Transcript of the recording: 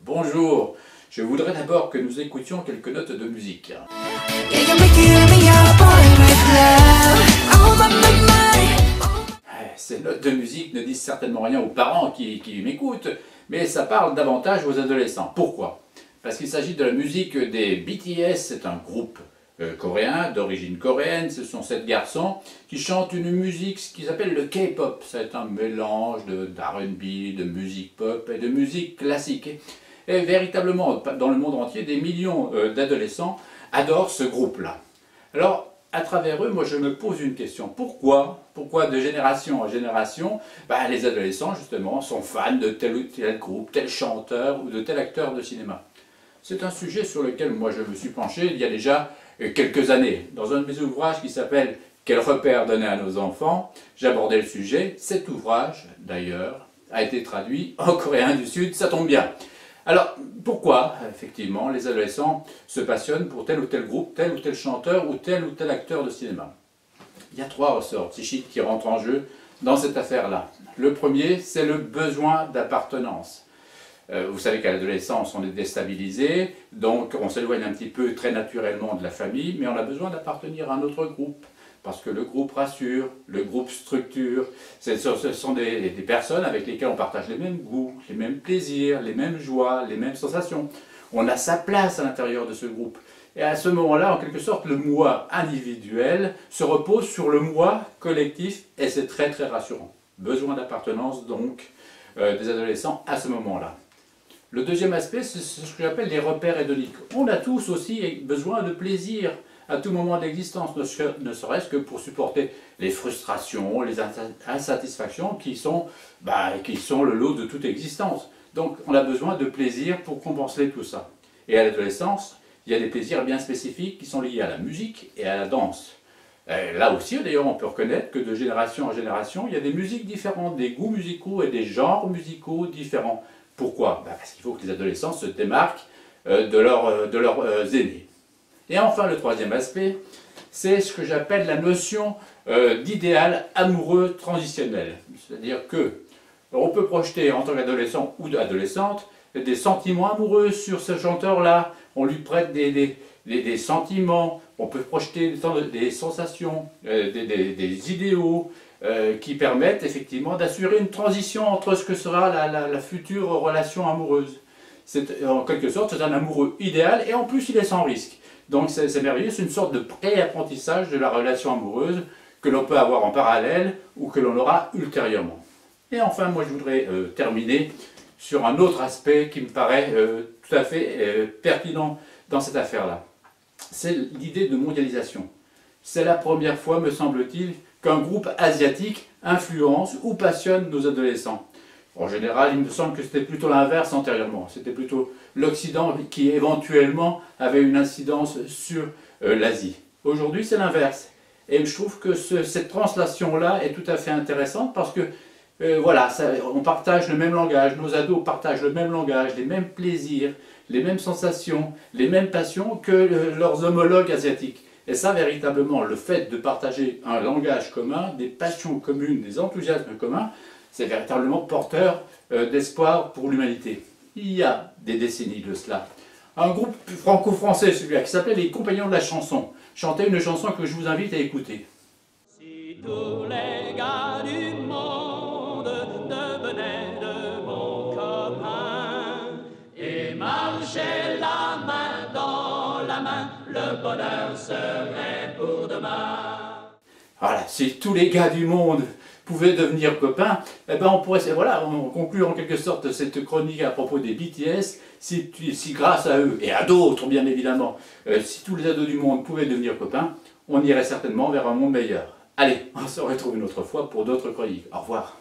Bonjour. Je voudrais d'abord que nous écoutions quelques notes de musique. Ces notes de musique ne disent certainement rien aux parents qui m'écoutent, mais ça parle davantage aux adolescents. Pourquoi? Parce qu'il s'agit de la musique des BTS, c'est un groupe coréen, d'origine coréenne. Ce sont 7 garçons qui chantent une musique qui s'appelle le K-pop. C'est un mélange d'R&B, de musique pop et de musique classique. Et véritablement, dans le monde entier, des millions d'adolescents adorent ce groupe-là. Alors, à travers eux, moi je me pose une question. Pourquoi de génération en génération, les adolescents justement sont fans de tel ou tel groupe, tel chanteur ou de tel acteur de cinéma? C'est un sujet sur lequel moi je me suis penché il y a déjà quelques années. Dans un de mes ouvrages qui s'appelle « Quels repères donner à nos enfants ?», j'abordais le sujet. Cet ouvrage, d'ailleurs, a été traduit en coréen du Sud, ça tombe bien. Alors, pourquoi, effectivement, les adolescents se passionnent pour tel ou tel groupe, tel ou tel chanteur ou tel acteur de cinéma? Il y a 3 ressorts psychiques qui rentrent en jeu dans cette affaire-là. Le premier, c'est le besoin d'appartenance. Vous savez qu'à l'adolescence, on est déstabilisé, donc on s'éloigne un petit peu très naturellement de la famille, mais on a besoin d'appartenir à un autre groupe. Parce que le groupe rassure, le groupe structure, ce sont des personnes avec lesquelles on partage les mêmes goûts, les mêmes plaisirs, les mêmes joies, les mêmes sensations. On a sa place à l'intérieur de ce groupe. Et à ce moment-là, en quelque sorte, le moi individuel se repose sur le moi collectif et c'est très très rassurant. Besoin d'appartenance donc des adolescents à ce moment-là. Le deuxième aspect, c'est ce que j'appelle les repères hédoniques. On a tous aussi besoin de plaisir à tout moment de l'existence, ne serait-ce que pour supporter les frustrations, les insatisfactions qui sont le lot de toute existence. Donc on a besoin de plaisir pour compenser tout ça. Et à l'adolescence, il y a des plaisirs bien spécifiques qui sont liés à la musique et à la danse. Là aussi, d'ailleurs, on peut reconnaître que de génération en génération, il y a des musiques différentes, des goûts musicaux et des genres musicaux différents. Pourquoi? Parce qu'il faut que les adolescents se démarquent de leurs aînés. Et enfin, le troisième aspect, c'est ce que j'appelle la notion d'idéal amoureux transitionnel. C'est-à-dire que on peut projeter en tant qu'adolescent ou d'adolescente des sentiments amoureux sur ce chanteur-là. On lui prête des sentiments, on peut projeter des sensations, des idéaux qui permettent effectivement d'assurer une transition entre ce que sera la future relation amoureuse. En quelque sorte, c'est un amoureux idéal et en plus il est sans risque. Donc c'est merveilleux, c'est une sorte de pré-apprentissage de la relation amoureuse que l'on peut avoir en parallèle ou que l'on aura ultérieurement. Et enfin, moi je voudrais terminer sur un autre aspect qui me paraît tout à fait pertinent dans cette affaire-là. C'est l'idée de mondialisation. C'est la première fois, me semble-t-il, qu'un groupe asiatique influence ou passionne nos adolescents. En général, il me semble que c'était plutôt l'inverse antérieurement. C'était plutôt l'Occident qui éventuellement avait une incidence sur l'Asie. Aujourd'hui, c'est l'inverse. Et je trouve que cette translation-là est tout à fait intéressante parce que, on partage le même langage, nos ados partagent le même langage, les mêmes plaisirs, les mêmes sensations, les mêmes passions que leurs homologues asiatiques. Et ça, véritablement, le fait de partager un langage commun, des passions communes, des enthousiasmes communs, c'est véritablement porteur d'espoir pour l'humanité. Il y a des décennies de cela. Un groupe franco-français, celui-là, qui s'appelait les Compagnons de la chanson, chantait une chanson que je vous invite à écouter. Si tous les gars du monde devenaient de bons copains et marchaient la main dans la main, le bonheur serait pour demain. Voilà, si tous les gars du monde pouvaient devenir copains, on pourrait, on conclut en quelque sorte cette chronique à propos des BTS, si grâce à eux, et à d'autres bien évidemment, si tous les ados du monde pouvaient devenir copains, on irait certainement vers un monde meilleur. Allez, on se retrouve une autre fois pour d'autres chroniques. Au revoir.